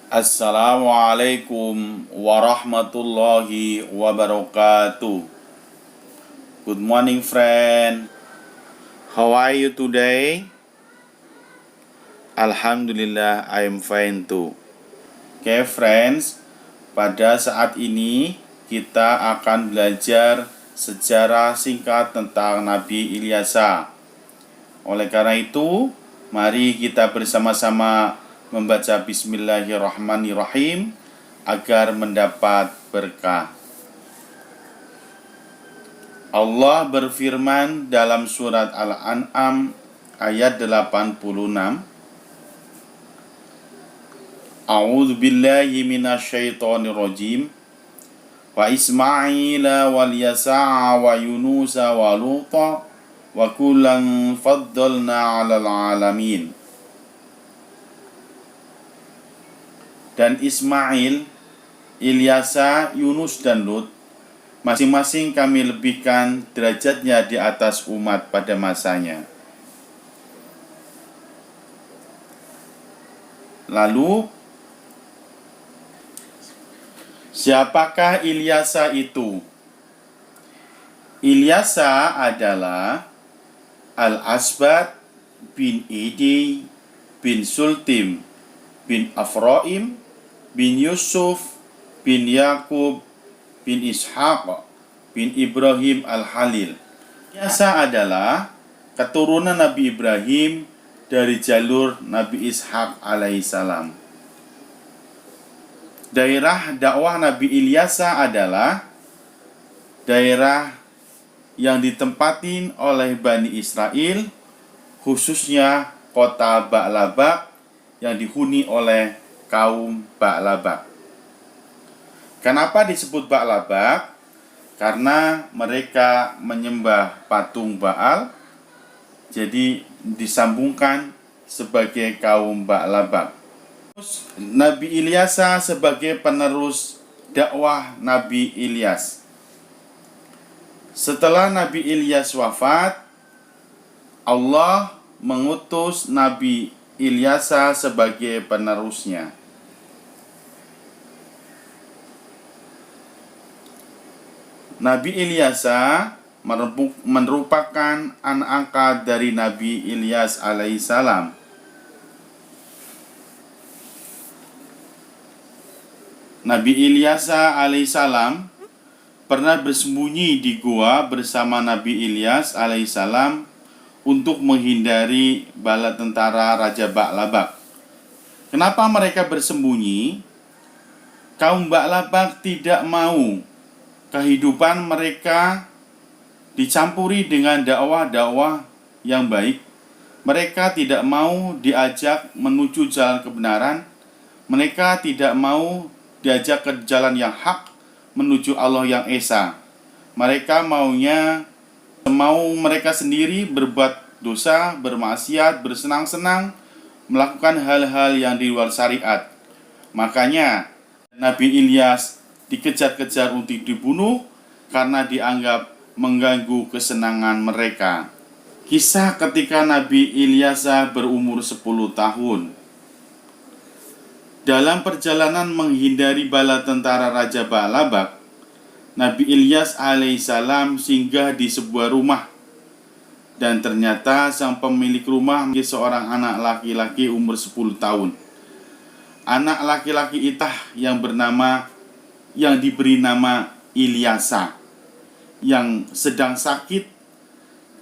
Assalamualaikum warahmatullahi wabarakatuh. Good morning, friend. How are you today? Alhamdulillah, I am fine too. Okay, friends. Pada saat ini kita akan belajar sejarah singkat tentang Nabi Ilyasa. Oleh karena itu, mari kita bersama-sama membaca Bismillahirrahmanirrahim agar mendapat berkah. Allah berfirman dalam surat Al-An'am ayat 86. A'udzu billahi minasyaitonir rajim. Wa Ismaila wal Yasa'a wa Yunusa wa Luta wa kullan faddalna 'alal 'alamin. Dan Ismail, Ilyasa, Yunus dan Lut masing-masing kami lebihkan derajatnya di atas umat pada masanya. Lalu, siapakah Ilyasa itu? Ilyasa adalah Al-Asbad bin Idi bin Sultim bin Afraim bin Yusuf bin Yakub bin Ishaq bin Ibrahim Al-Halil. Ilyasa adalah keturunan Nabi Ibrahim dari jalur Nabi Ishaq alaihissalam. Daerah dakwah Nabi Ilyasa adalah daerah yang ditempatin oleh Bani Israel, khususnya kota Ba'labak yang dihuni oleh kaum Ba'labak. Kenapa disebut Ba'labak? Karena mereka menyembah patung Baal, jadi disambungkan sebagai kaum Ba'labak. Nabi Ilyasa sebagai penerus dakwah Nabi Ilyas. Setelah Nabi Ilyas wafat, Allah mengutus Nabi Ilyasa sebagai penerusnya. Nabi Ilyasa merupakan anak angkat dari Nabi Ilyas alaihissalam. Nabi Ilyasa alaihissalam pernah bersembunyi di gua bersama Nabi Ilyas alaihissalam untuk menghindari bala tentara Raja Ba'labak. Kenapa mereka bersembunyi? Kaum Ba'labak tidak mau kehidupan mereka dicampuri dengan dakwah-dakwah yang baik. Mereka tidak mau diajak menuju jalan kebenaran. Mereka tidak mau diajak ke jalan yang hak menuju Allah yang esa. Mereka mau mereka sendiri berbuat dosa, bermaksiat, bersenang-senang, melakukan hal-hal yang di luar syariat. Makanya Nabi Ilyas dikejar-kejar untuk dibunuh karena dianggap mengganggu kesenangan mereka. Kisah ketika Nabi Ilyasa berumur 10 tahun. Dalam perjalanan menghindari bala tentara Raja Ba'labak, Nabi Ilyas alaihissalam singgah di sebuah rumah. Dan ternyata sang pemilik rumah menjadi seorang anak laki-laki umur 10 tahun. Anak laki-laki itu yang diberi nama Ilyasa, yang sedang sakit.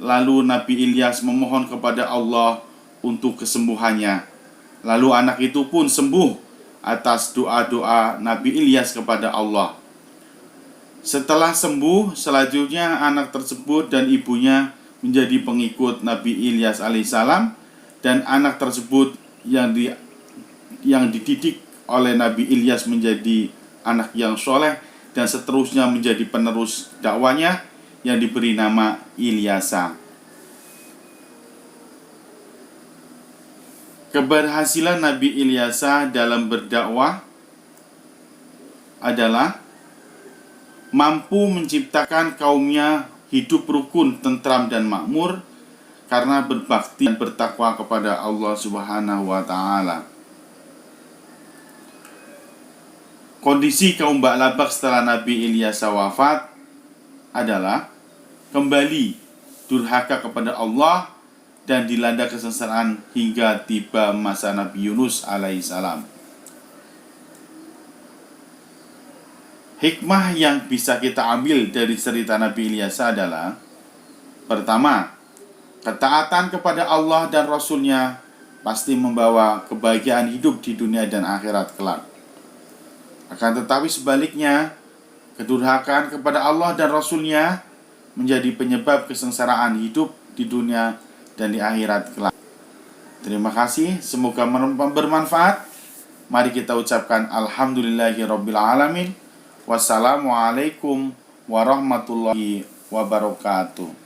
Lalu Nabi Ilyas memohon kepada Allah untuk kesembuhannya. Lalu anak itu pun sembuh atas doa-doa Nabi Ilyas kepada Allah. Setelah sembuh, selanjutnya anak tersebut dan ibunya menjadi pengikut Nabi Ilyas alaihissalam, dan anak tersebut yang dididik oleh Nabi Ilyas menjadi anak yang soleh, dan seterusnya menjadi penerus dakwanya yang diberi nama Ilyasa. Keberhasilan Nabi Ilyasa dalam berdakwah adalah mampu menciptakan kaumnya hidup rukun, tentram dan makmur karena berbakti dan bertakwa kepada Allah Subhanahu wa taala. Kondisi kaum Ba'labak setelah Nabi Ilyas wafat adalah kembali durhaka kepada Allah dan dilanda kesengsaraan hingga tiba masa Nabi Yunus alaihissalam. Hikmah yang bisa kita ambil dari cerita Nabi Ilyas adalah: pertama, ketaatan kepada Allah dan Rasul-Nya pasti membawa kebahagiaan hidup di dunia dan akhirat kelak. Akan tetapi sebaliknya, kedurhakaan kepada Allah dan Rasul-Nya menjadi penyebab kesengsaraan hidup di dunia dan di akhirat kelak. Terima kasih, semoga bermanfaat. Mari kita ucapkan alhamdulillahirabbil alamin. Wassalamualaikum warahmatullahi wabarakatuh.